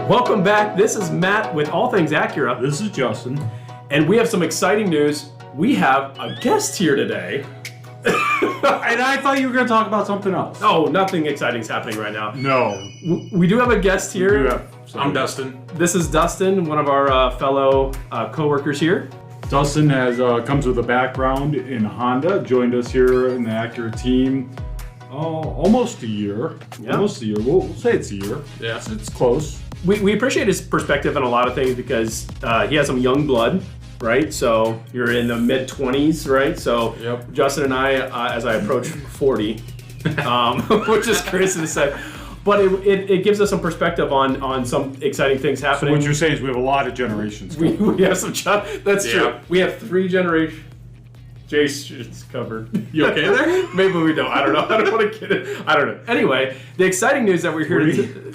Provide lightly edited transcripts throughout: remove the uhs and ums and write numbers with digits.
Welcome back. This is Matt with All Things Acura. This is Justin. And we have some exciting news. We have a guest here today. And I thought you were going to talk about something else. Oh, nothing exciting is happening right now. No. We do have a guest here. I'm Dustin. This is Dustin, one of our fellow co-workers here. Dustin comes with a background in Honda, joined us here in the Acura team almost a year. Yeah. Almost a year. We'll say it's a year. Yeah. It's close. We appreciate his perspective on a lot of things because he has some young blood, right? So you're in the mid-20s, right? So Yep. Justin and I, as I approach 40, which is crazy to say, but it gives us some perspective on some exciting things So happening. what you're saying is we have a lot of generations. We have some that's true. Yeah. We have 3 generations. Jace is covered. You okay there? Maybe we don't. I don't know. I don't want to get it. I don't know. Anyway, the exciting news that we're here to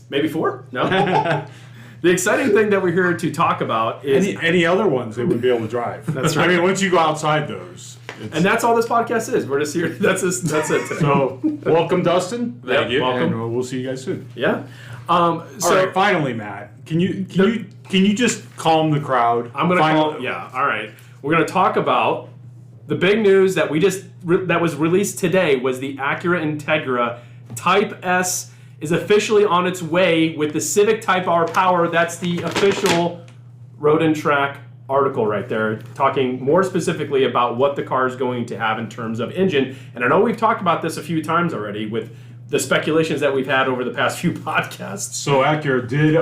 maybe 4? No. The exciting thing that we're here to talk about is Any other ones they wouldn't be able to drive. That's right. I mean, once you go outside those. and that's all this podcast is. We're just here. That's it today. So, welcome, Dustin. Thank you. Welcome. And we'll see you guys soon. Yeah. All right, finally, Matt. Can you just calm the crowd? I'm gonna call. Yeah. All right. We're gonna talk about the big news that that was released today was the Acura Integra Type S is officially on its way with the Civic Type R power. That's the official Road and Track article right there, talking more specifically about what the car is going to have in terms of engine. And I know we've talked about this a few times already with the speculations that we've had over the past few podcasts. So Acura did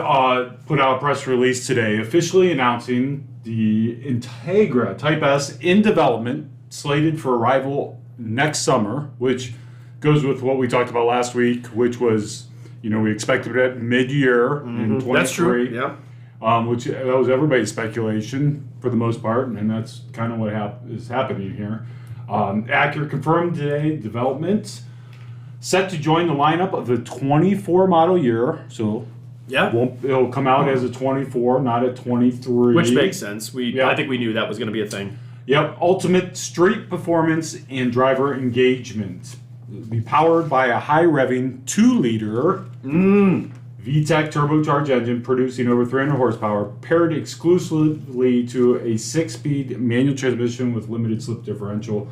put out a press release today officially announcing the Integra Type S in development, slated for arrival next summer, which goes with what we talked about last week, which was, we expected it at mid-year in 23. That's true, yeah. Which that was everybody's speculation for the most part, and that's kind of what is happening here. Acura confirmed today development set to join the lineup of the 24 model year, so Yeah. it'll come out as a 24, not a 23. Which makes sense. Yeah. I think we knew that was going to be a thing. Yep, ultimate street performance and driver engagement. It'll be powered by a high-revving 2-liter VTEC turbocharged engine producing over 300 horsepower, paired exclusively to a 6-speed manual transmission with limited slip differential.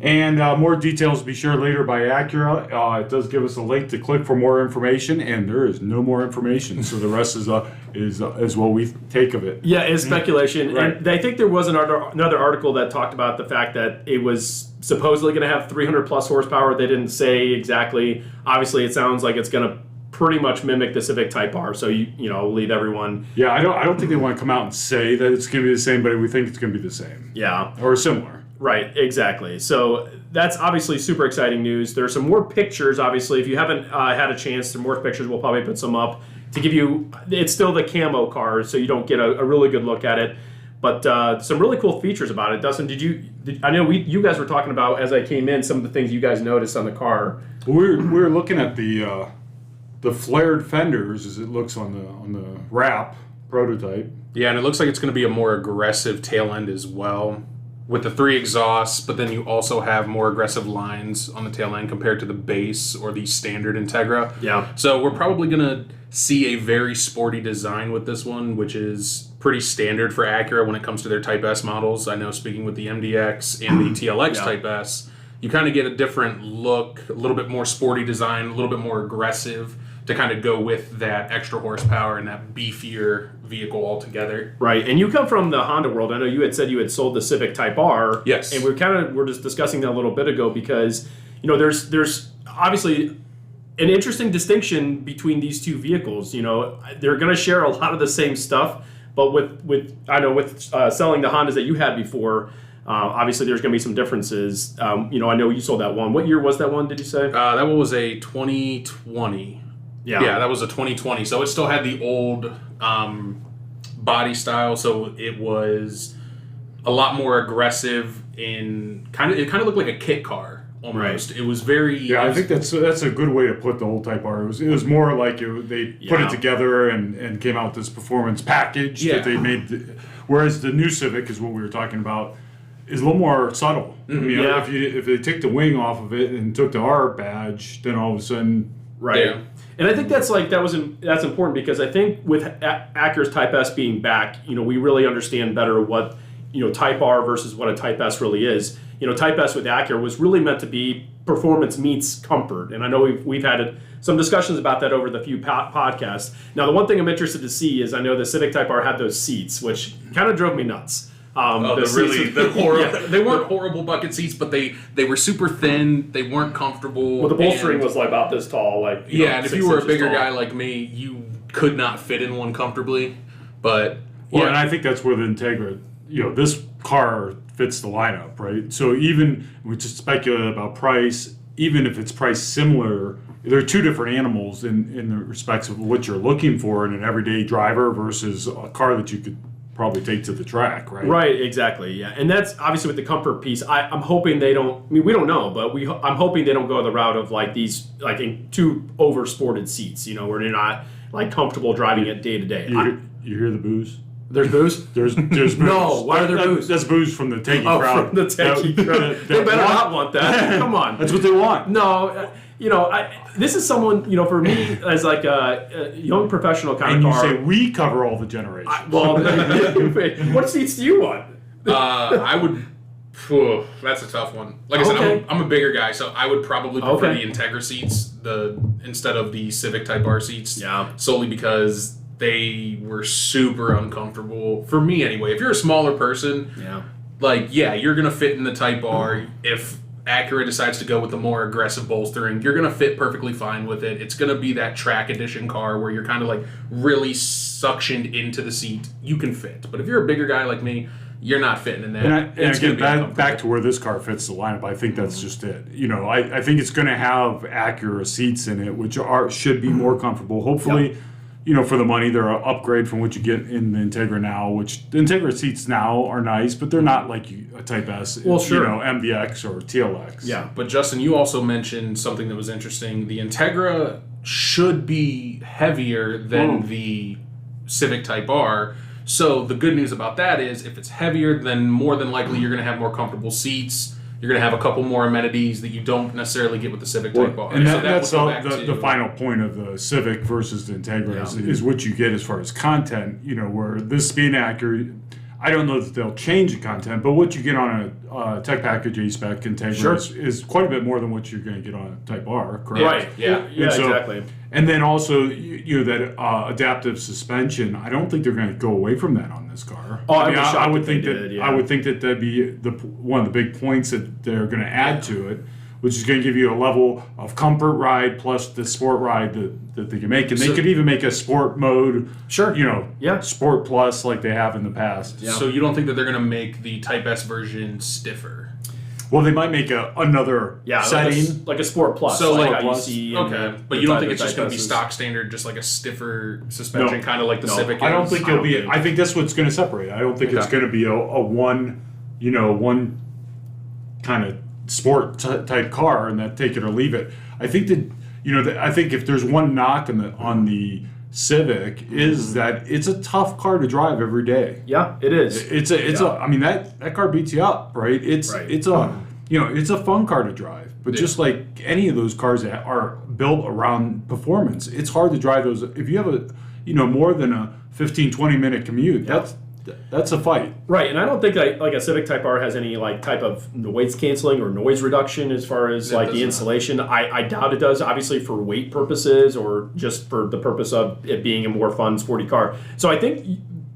And more details be shared later by Acura. It does give us a link to click for more information, and there is no more information. So the rest is what we take of it. Yeah, it's speculation. Right. And I think there was another article that talked about the fact that it was supposedly going to have 300 plus horsepower. They didn't say exactly. Obviously, it sounds like it's going to pretty much mimic the Civic Type R. So we'll leave everyone. Yeah, I don't think they want to come out and say that it's going to be the same, but we think it's going to be the same. Yeah. Or similar. Right, exactly. So that's obviously super exciting news. There's some more pictures, obviously. If you haven't had a chance, some more pictures. We'll probably put some up to give you. It's still the camo car, so you don't get a really good look at it. But some really cool features about it. Dustin, I know you guys were talking about, as I came in, some of the things you guys noticed on the car. We were looking at the flared fenders as it looks on the wrap prototype. Yeah, and it looks like it's going to be a more aggressive tail end as well, with the 3 exhausts, but then you also have more aggressive lines on the tail end compared to the base or the standard Integra. Yeah. So we're probably going to see a very sporty design with this one, which is pretty standard for Acura when it comes to their Type S models. I know, speaking with the MDX and the TLX Type S, you kind of get a different look, a little bit more sporty design, a little bit more aggressive to kind of go with that extra horsepower and that beefier vehicle altogether. Right, and you come from the Honda world. I know you had said you had sold the Civic Type R. Yes. And we're just discussing that a little bit ago because there's obviously an interesting distinction between these two vehicles. They're going to share a lot of the same stuff, but with selling the Hondas that you had before, obviously there's going to be some differences. I know you sold that one. What year was that one? Did you say? That one was a 2020. Yeah, that was a 2020. So it still had the old body style. So it was a lot more aggressive it kind of looked like a kit car almost. Right. It was very. Yeah, I think that's a good way to put the old Type R. It was more like they put it together and came out with this performance package that they made. Whereas the new Civic is what we were talking about. Is a little more subtle. I mean, if they took the wing off of it and took the R badge, then all of a sudden, right? Yeah. And I think that's important because I think with Acura's Type S being back, we really understand better what Type R versus what a Type S really is. Type S with Acura was really meant to be performance meets comfort, and I know we've had some discussions about that over the few podcasts. Now, the one thing I'm interested to see is I know the Civic Type R had those seats, which kind of drove me nuts. They weren't horrible bucket seats, but they were super thin. They weren't comfortable. Well, the bolstering was like about this tall, and if you were a bigger guy like me, you could not fit in one comfortably. But and I think that's where the Integra, this car fits the lineup, right? So even we just speculate about price, even if it's priced similar, there are two different animals in the respects of what you're looking for in an everyday driver versus a car that you could probably take to the track, right? Right, exactly, yeah. And that's obviously with the comfort piece. I'm hoping they don't, we don't know, but I'm hoping they don't go the route of like these, like in too over-sported seats, where you're not like comfortable driving it day to day. You hear the booze? There's booze? There's booze. No, why are there booze? That's booze from the Tanky crowd. From the Tanky crowd. They better not want that. Come on. That's what they want. No, this is someone, for me, as like a young professional kind and of car. And you say we cover all the generations. What seats do you want? I would. That's a tough one. Like I said, I'm a bigger guy, so I would probably prefer the Integra seats instead of the Civic Type R seats. Yeah. Solely because they were super uncomfortable for me anyway. If you're a smaller person, you're gonna fit in the Type R. If Acura decides to go with the more aggressive bolstering, you're gonna fit perfectly fine with it. It's gonna be that track edition car where you're kind of like really suctioned into the seat. You can fit, but if you're a bigger guy like me, you're not fitting in that. And again, back to where this car fits the lineup, I think that's just it. I think it's going to have Acura seats in it, which should be more comfortable. Hopefully, for the money, they're an upgrade from what you get in the Integra now, which the Integra seats now are nice, but they're not like a Type S, MDX or TLX. Yeah, but Justin, you also mentioned something that was interesting. The Integra should be heavier than the Civic Type R. So the good news about that is if it's heavier, then more than likely you're going to have more comfortable seats. You're going to have a couple more amenities that you don't necessarily get with the Civic Type R. And that's the final point of the Civic versus the Integra is what you get as far as content, where this being accurate, I don't know that they'll change the content, but what you get on a tech package A-Spec Integra is quite a bit more than what you're going to get on a Type R, correct? Right, yeah, exactly. And then also, that adaptive suspension, I don't think they're going to go away from that on this car. I would think that that'd be one of the big points that they're going to add to it, which is going to give you a level of comfort ride plus the sport ride that they can make. And they could even make a sport mode, Sport Plus like they have in the past. Yeah. So you don't think that they're going to make the Type S version stiffer? Well, they might make another setting. Like a Sport Plus. So like how you see. But you don't think it's just going to be stock standard, just like a stiffer suspension, kind of like the Civic? I don't think it'll be. I think that's what's going to separate. I don't think it's going to be a one kind of sport type car and that take it or leave it. I think that I think if there's one knock on the Civic is that it's a tough car to drive every day. Yeah, it is. I mean that car beats you up, right? It's a fun car to drive. But just like any of those cars that are built around performance, it's hard to drive those. If you have more than a 15-20 minute commute, that's a fight. Right, and I don't think like a Civic Type R has any like type of noise canceling or noise reduction as far as like the insulation. I doubt it does, obviously for weight purposes or just for the purpose of it being a more fun, sporty car. So I think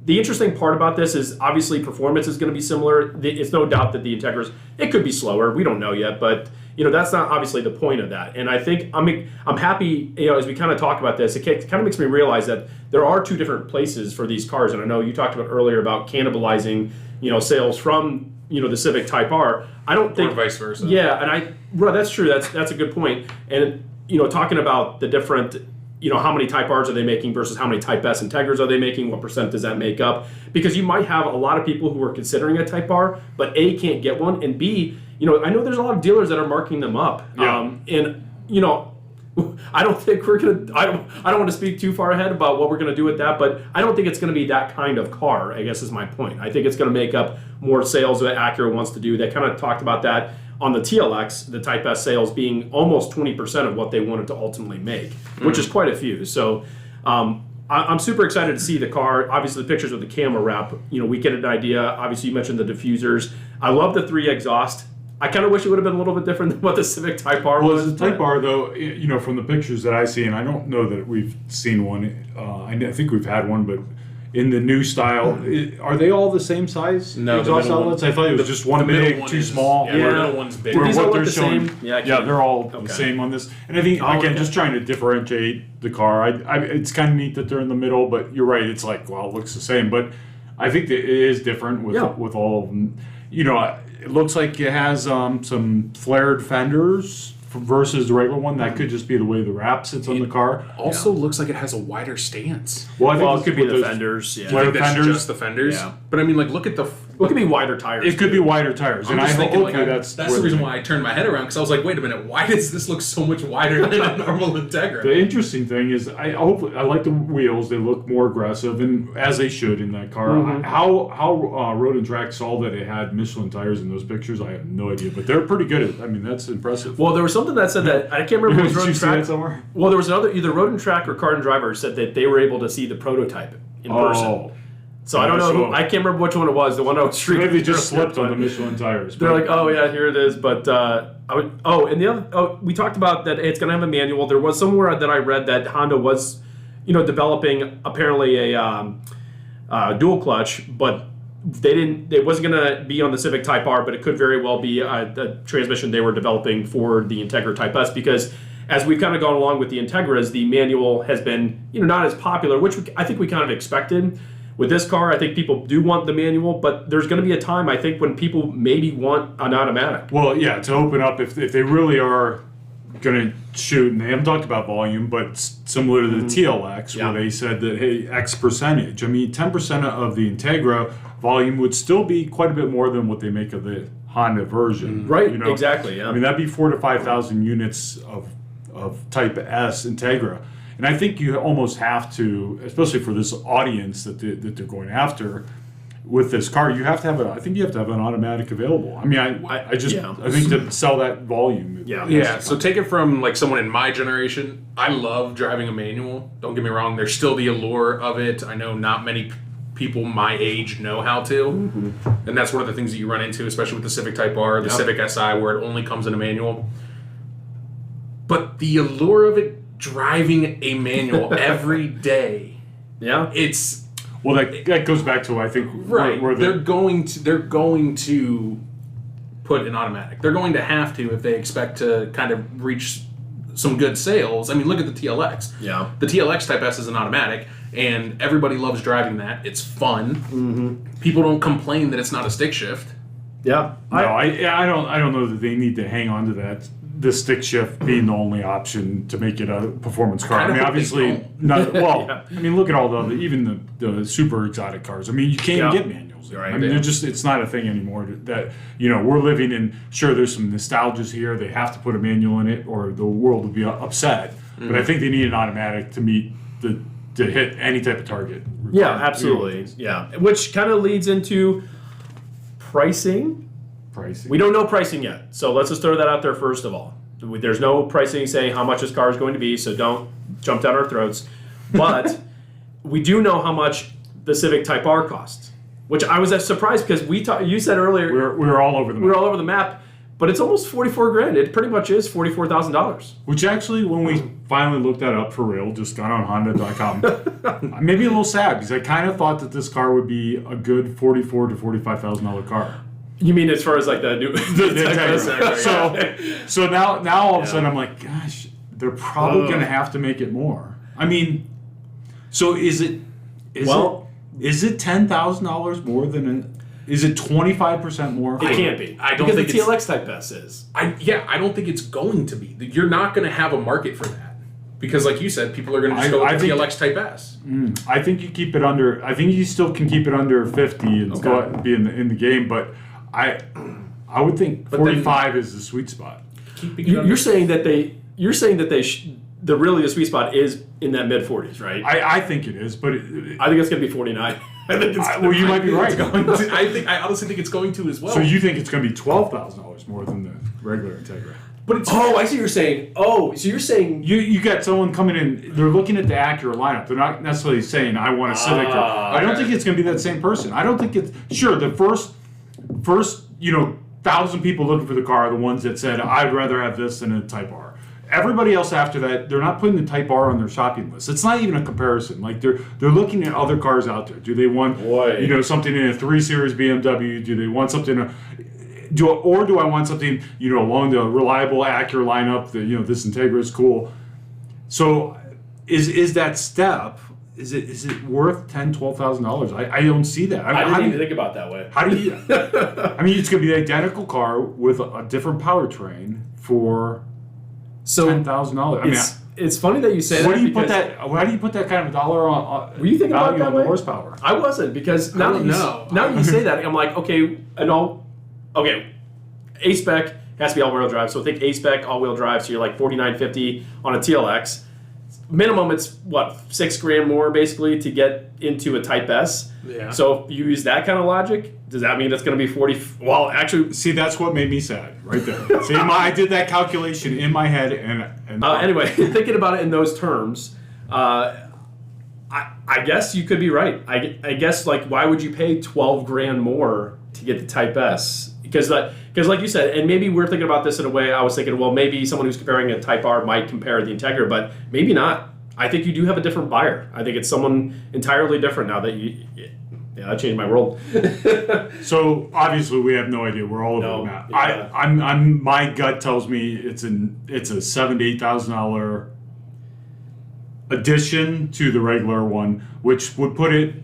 the interesting part about this is obviously performance is going to be similar. It's no doubt that the Integras, it could be slower. We don't know yet, but that's not obviously the point of that. And I think I'm happy, as we kind of talk about this, it kind of makes me realize that there are two different places for these cars. And I know you talked about earlier about cannibalizing, sales from, the Civic Type R. I don't think, or vice versa. Yeah, and that's true. That's a good point. And talking about the different, how many Type Rs are they making versus how many Type S Integras are they making? What percent does that make up? Because you might have a lot of people who are considering a Type R, but A, can't get one, and B, I know there's a lot of dealers that are marking them up. Yeah. I don't think we're going to, I don't want to speak too far ahead about what we're going to do with that, but I don't think it's going to be that kind of car, I guess is my point. I think it's going to make up more sales that Acura wants to do. They kind of talked about that on the TLX, the Type S sales being almost 20% of what they wanted to ultimately make, which is quite a few. So I'm super excited to see the car. Obviously, the pictures with the camera wrap, we get an idea. Obviously, you mentioned the diffusers. I love the 3 exhaust. I kind of wish it would have been a little bit different than what the Civic Type R was. Well, the Type R, though, from the pictures that I see, and I don't know that we've seen one. I think we've had one, but in the new style, are they all the same size? No, exhaust the middle outlets. I thought it was just one big, two small. Yeah, the middle one's big. These all what look they're the showing, same. they're all the same on this. And I think again, just trying to differentiate the car. It's kind of neat that they're in the middle, but you're right. It's like, well, it looks the same, but I think that it is different with all of them. It looks like it has some flared fenders versus the regular one. That could just be the way the wrap sits on the car. Also looks like it has a wider stance. Well, I think it could be the fenders. I Yeah. think that's fenders? just the fenders. Yeah. But I mean, look at the. It could be wider tires. It could be wider tires, and I just hope thinking, that's the reason why I turned my head around, because I was like, wait a minute, why does this look so much wider than a normal Integra? The interesting thing is, I like the wheels. They look more aggressive, and as they should in that car. How Road and Track saw that it had Michelin tires in those pictures, I have no idea. But they're pretty good. That's impressive. Well, there was something that said that, I can't remember if it was Road Did you and see Track. that somewhere? Well, there was another, either Road and Track or Car and Driver said that they were able to see the prototype in person. So I don't know I can't remember which one it was. The one I was streaking. Maybe they just slipped on the Michelin tires. They're like, oh yeah, here it is. But we talked about that it's going to have a manual. There was somewhere that I read that Honda was, developing apparently a dual clutch, but they didn't. It wasn't going to be on the Civic Type R, but it could very well be a transmission they were developing for the Integra Type S, because as we've kind of gone along with the Integras, the manual has been not as popular, which I think we kind of expected. With this car, I think people do want the manual, but there's going to be a time, I think, when people maybe want an automatic. Well, yeah, to open up, if they really are going to shoot, and they haven't talked about volume, but similar to the TLX, where they said that, hey, X percentage. 10% of the Integra volume would still be quite a bit more than what they make of the Honda version. Right, exactly, yeah. That'd be 4,000 to 5,000 units of Type S Integra. And I think you almost have to, especially for this audience that they're going after with this car, you have to have I think you have to have an automatic available. I think to sell that volume. Yeah. So take it from like someone in my generation. I love driving a manual. Don't get me wrong. There's still the allure of it. I know not many people my age know how to, and that's one of the things that you run into, especially with the Civic Type R, the Civic Si, where it only comes in a manual. But the allure of it, driving a manual every day. Yeah. It's that goes back to, I think, right. where they're going to put an automatic. They're going to have to if they expect to kind of reach some good sales. I mean, look at the TLX. Yeah. The TLX Type S is an automatic, and everybody loves driving that. It's fun. People don't complain that it's not a stick shift. Yeah. I don't know that they need to hang on to that. The stick shift being the only option to make it a performance car. Obviously, not well. Yeah. Look at all even the super exotic cars. You can't even get manuals. Right. They're just, it's not a thing anymore. That we're living in. Sure, there's some nostalgias here. They have to put a manual in it, or the world will be upset. But I think they need an automatic to meet to hit any type of target. Yeah, absolutely. Yeah, which kind of leads into pricing. We don't know pricing yet, so let's just throw that out there first of all. There's no pricing saying how much this car is going to be, so don't jump down our throats. But we do know how much the Civic Type R costs, which I was surprised because you said earlier we were all over the map. We were all over the map, but it's almost $44,000. It pretty much is $44,000. Which actually, when we finally looked that up for real, just got on Honda.com, maybe a little sad because I kind of thought that this car would be a good $44,000 to $45,000 car. You mean as far as like the new So now all of a sudden I'm like, gosh, they're probably going to have to make it more. So is it $10,000 more than is it 25% more? It can't be. I don't think the TLX Type S is. I don't think it's going to be. You're not going to have a market for that. Because, like you said, people are going to just go with the TLX Type S. I think you keep it under. I think you still can keep it under 50 and still be in the game. But I would think 45 is the sweet spot. You're saying that the sweet spot is in that mid 40s, right? I think it is, but I think it's going to be 49. I think it's well, you might be right. I honestly think it's going to as well. So you think it's going to be $12,000 more than the regular Integra? But it's, I see what you're saying. Oh, so you're saying you got someone coming in. They're looking at the Acura lineup. They're not necessarily saying I want a Civic. I don't think it's going to be that same person. I don't think it's the first 1,000 people looking for the car are the ones that said I'd rather have this than a Type R. Everybody else after that, they're not putting the Type R on their shopping list. It's not even a comparison. Like they're looking at other cars out there. Do they want something in a 3 Series BMW? Do they want something? Do I want something along the reliable Acura lineup? This Integra is cool. So is that step? Is it worth $10,000-$12,000? I don't see that. I didn't even think about it that way. How do you? I mean, it's going to be the identical car with a different powertrain for $10,000. I mean, it's funny that you say Why that. Do you put that kind of dollar on? Were you thinking about that way? Horsepower. I wasn't, because now that you say that, I'm like, okay, A-Spec has to be all-wheel drive. So think A-Spec all-wheel drive. So you're like $4,950 on a TLX. Minimum, it's what, $6,000 more basically to get into a Type S. Yeah. So if you use that kind of logic, does that mean it's going to be 40? Well, actually, see, that's what made me sad right there. See, I did that calculation in my head, and anyway, thinking about it in those terms, I guess you could be right. I guess, like, why would you pay $12,000 more to get the Type S? Because like you said, and maybe we're thinking about this in a way, I was thinking, well, maybe someone who's comparing a Type R might compare the Integra, but maybe not. I think you do have a different buyer. I think it's someone entirely different now that that changed my world. So obviously we have no idea. We're all over the map. Yeah. My gut tells me it's a $7,000 to $8,000 addition to the regular one, which would put it.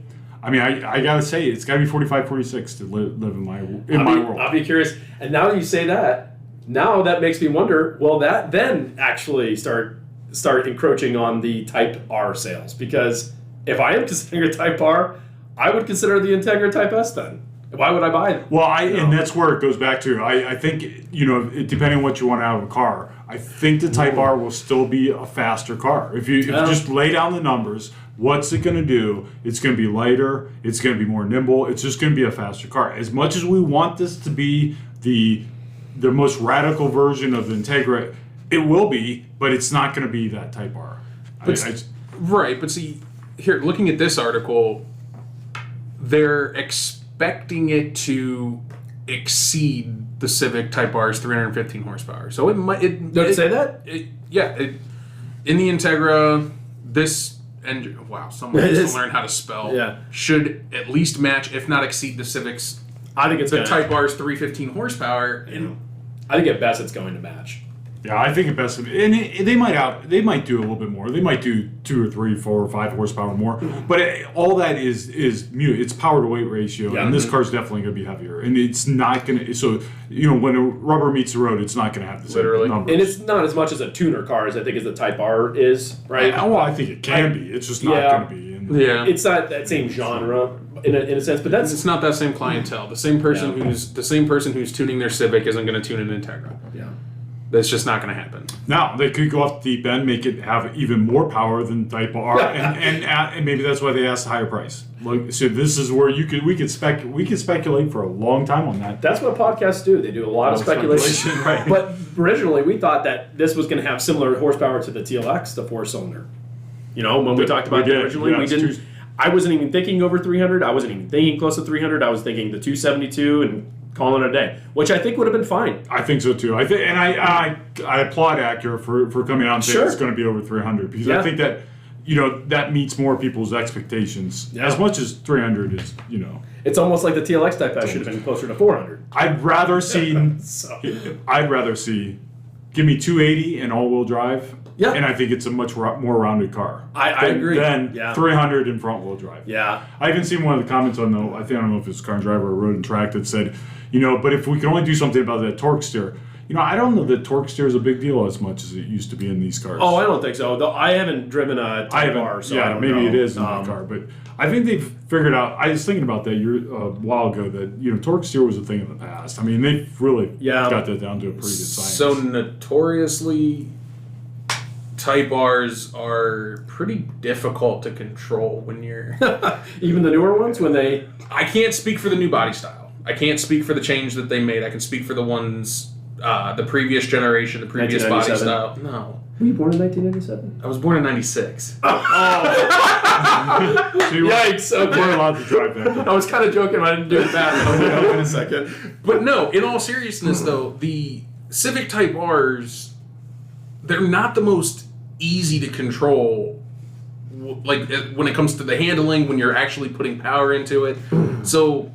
I mean, I gotta say, it's gotta be 45, 46 to live in my world. I'll be curious. And now that you say that, now that makes me wonder, will that then actually start encroaching on the Type R sales? Because if I am considering a Type R, I would consider the Integra Type S then. Why would I buy them? Well, and that's where it goes back to. I think, depending on what you want out of a car, I think the Type R will still be a faster car. If you just lay down the numbers, what's it going to do? It's going to be lighter. It's going to be more nimble. It's just going to be a faster car. As much as we want this to be the most radical version of the Integra, it will be, but it's not going to be that Type R. Right, but see, here, looking at this article, they're expecting it to exceed the Civic Type R's 315 horsepower. So it might. Did it say that? In the Integra, this engine. Wow, someone needs to learn how to spell. Yeah. Should at least match, if not exceed, the Civic's. I think it's the Type R's 315 horsepower. I think at best it's going to match. Yeah, I think at best, and they might do a little bit more. They might do 2 or 3, 4 or 5 horsepower more. But all that is mute. It's power to weight ratio, and this car's definitely going to be heavier. And it's not going to. So when a rubber meets the road, it's not going to have the same numbers. And it's not as much as a tuner car as I think as the Type R is, right? Well, I think it can be. It's just not going to be. It's not that same genre in a sense, but it's not that same clientele. The same person who's tuning their Civic isn't going to tune an Integra. Yeah. That's just not going to happen. Now they could go off the deep end, make it have even more power than Type R, and maybe that's why they asked a higher price. So this is where we could speculate for a long time on that. That's what podcasts do. They do a lot of speculation. Right. But originally we thought that this was going to have similar horsepower to the TLX, the 4-cylinder. When we talked about it originally, we didn't. I wasn't even thinking over 300. I wasn't even thinking close to 300. I was thinking the 272 and calling it a day, which I think would have been fine. I think so too. I applaud Acura for coming out and saying it's going to be over 300 because I think that that meets more people's expectations as much as 300 is. It's almost like the TLX Type S should have been closer to 400. I'd rather see. Give me 280 and all-wheel drive. Yeah. And I think it's a much more rounded car. I agree. Than 300 in front-wheel drive. Yeah. I even seen one of the comments on I don't know if it's Car and Driver or Road and Track that said, but if we can only do something about that torque steer. I don't know that torque steer is a big deal as much as it used to be in these cars. Oh, I don't think so. Though I haven't driven a Type R, so I don't know. Maybe it is in that car, but I think they've figured out. I was thinking about that a while ago that torque steer was a thing in the past. I mean, they've really got that down to a pretty good science. So notoriously, Type R's are pretty difficult to control when you're... Even the newer ones, when they... I can't speak for the new body style. I can't speak for the change that they made. I can speak for the ones, the previous generation, the previous body 1997? style. No. Were you born in 1997? I was born in 96. So Yikes, okay. we're allowed to drive that. I was kind of joking when I didn't do it bad, but I'll look up in a second. But no, in all seriousness, though, the Civic Type R's, they're not the most easy to control, like when it comes to the handling, when you're actually putting power into it. So,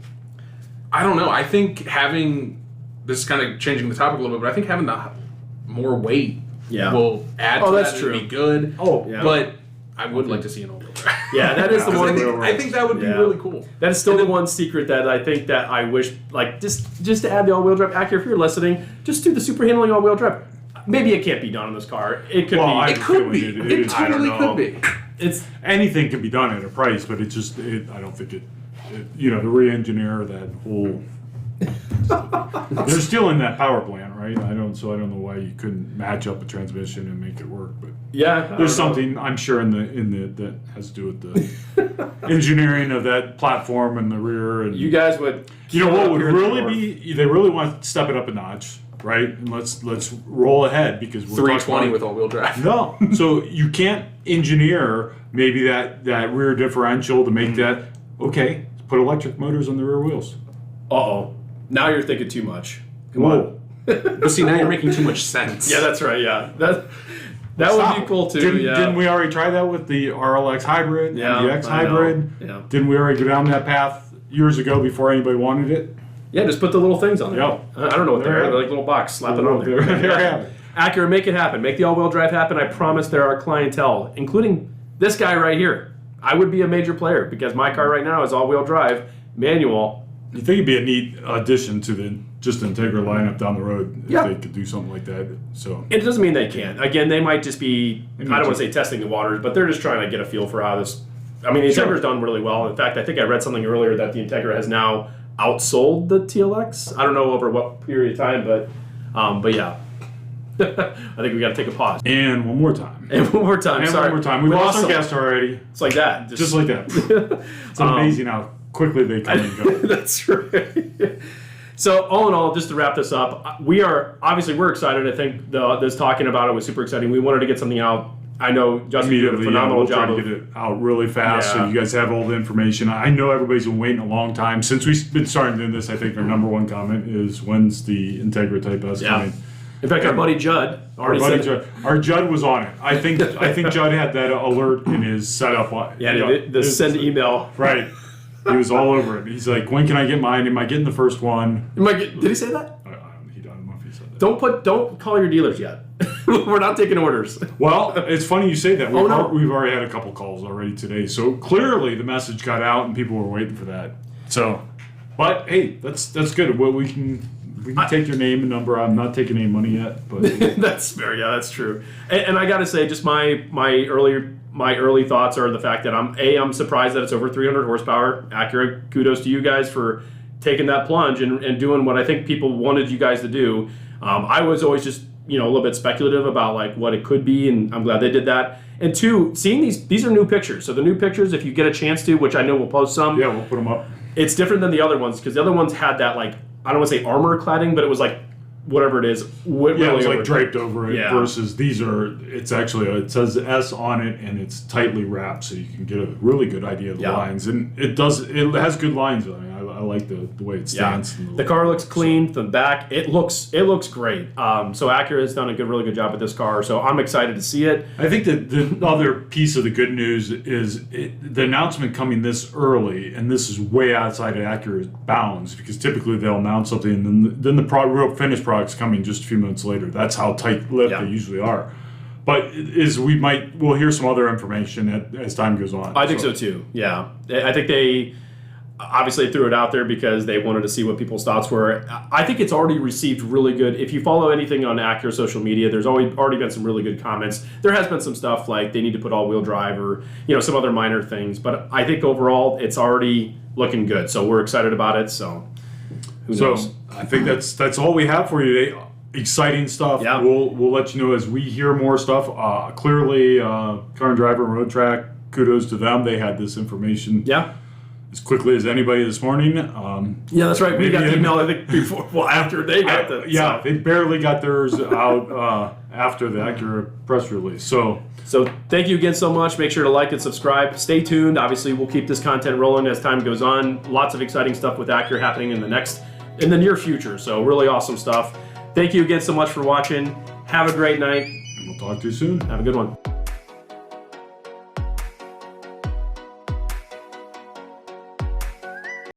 I don't know. I think having, this is kind of changing the topic a little bit, but I think having the more weight will add to that's that true. and be good. Oh, yeah. But I would like to see an all-wheel drive. Yeah, that is the one. I think that would be really cool. That is still the one secret that I think that I wish, like, just to add the all-wheel drive. Acura, if you're listening, just do the super handling all-wheel drive. Maybe it can't be done on this car. It could be. It could be. It totally could be. It's Anything can be done at a price, but I don't think it to re-engineer that whole. They're still in that power plant, right? I don't know why you couldn't match up a transmission and make it work, but there's something I'm sure in the that has to do with the engineering of that platform and the rear. And you guys would. What would really be? They really want to step it up a notch, right? And let's roll ahead because we're 320 with all-wheel drive. No, so you can't engineer maybe that rear differential to make that okay. Put electric motors on the rear wheels. Uh-oh. Now you're thinking too much. Come Whoa. on. But see, now you're making too much sense. Yeah, that's right. Yeah, that would be cool too. Didn't we already try that with the RLX hybrid, MDX hybrid? Yeah. Didn't we already go down that path years ago before anybody wanted it? Yeah, just put the little things on there. Yep. I don't know what they're like little box. Slap it on there. There you have it. Acura, make it happen. Make the all-wheel drive happen. I promise there are clientele, including this guy right here. I would be a major player because my car right now is all-wheel drive, manual. You think it'd be a neat addition to the Integra lineup down the road if they could do something like that. So it doesn't mean they can't. Again, they might just be, I don't want to say testing the waters, but they're just trying to get a feel for how this, I mean, the Integra's done really well. In fact, I think I read something earlier that the Integra has now outsold the TLX. I don't know over what period of time, but yeah. I think we got to take a pause. And one more time. One more time. Sorry. One more time. We lost our guest already. It's like that. Just like that. It's amazing how quickly they come and go. That's right. So all in all, just to wrap this up, we're excited. I think this talking about it was super exciting. We wanted to get something out. I know Justin did a phenomenal job. We'll try to get it out really fast so you guys have all the information. I know everybody's been waiting a long time. Since we've been starting doing this, I think our number one comment is, when's the Integra Type S coming? In fact, our buddy Judd already said our Judd was on it. I think Judd had that alert in his setup. Yeah, the send email. Right. He was all over it. He's like, when can I get mine? Am I getting the first one? Did he say that? I don't know if he said that. Don't call your dealers yet. We're not taking orders. Well, it's funny you say that. We've already had a couple calls already today. So clearly the message got out and people were waiting for that. So, but hey, that's good. Well, we can take your name and number. I'm not taking any money yet, but that's fair. Yeah, that's true. And I got to say, just my early thoughts are the fact that I'm surprised that it's over 300 horsepower. Acura, kudos to you guys for taking that plunge and doing what I think people wanted you guys to do. I was always just a little bit speculative about like what it could be, and I'm glad they did that. And two, seeing these are new pictures. So the new pictures, if you get a chance to, which I know we'll post some. Yeah, we'll put them up. It's different than the other ones because the other ones had that like, I don't want to say armor cladding, but it was like whatever it is. It was like draped over it. Yeah. Versus it says S on it and it's tightly wrapped, so you can get a really good idea of the lines. And it has good lines. I mean, I like the way it stands. Yeah. The car looks clean from the back. It looks great. So Acura has done a really good job with this car. So I'm excited to see it. I think that the other piece of the good news is the announcement coming this early, and this is way outside of Acura's bounds because typically they'll announce something and then the real finished product's coming just a few minutes later. That's how tight-lipped they usually are. But we'll hear some other information as time goes on. I think so too. Yeah, I think they obviously threw it out there because they wanted to see what people's thoughts were. I think it's already received really good. If you follow anything on Acura social media, there's already been some really good comments. There has been some stuff like they need to put all-wheel drive or some other minor things. But I think overall it's already looking good. So we're excited about it. So who knows? I think that's all we have for you today. exciting stuff. Yeah. We'll let you know as we hear more stuff. Clearly, Car and Driver and Road Track, kudos to them. They had this information as quickly as anybody this morning. Yeah, that's right. We got the email, I think, before, after they got the. Yeah, they barely got theirs out after the Acura press release. So thank you again so much. Make sure to like and subscribe. Stay tuned. Obviously, we'll keep this content rolling as time goes on. Lots of exciting stuff with Acura happening in the near future. So really awesome stuff. Thank you again so much for watching. Have a great night. And we'll talk to you soon. Have a good one.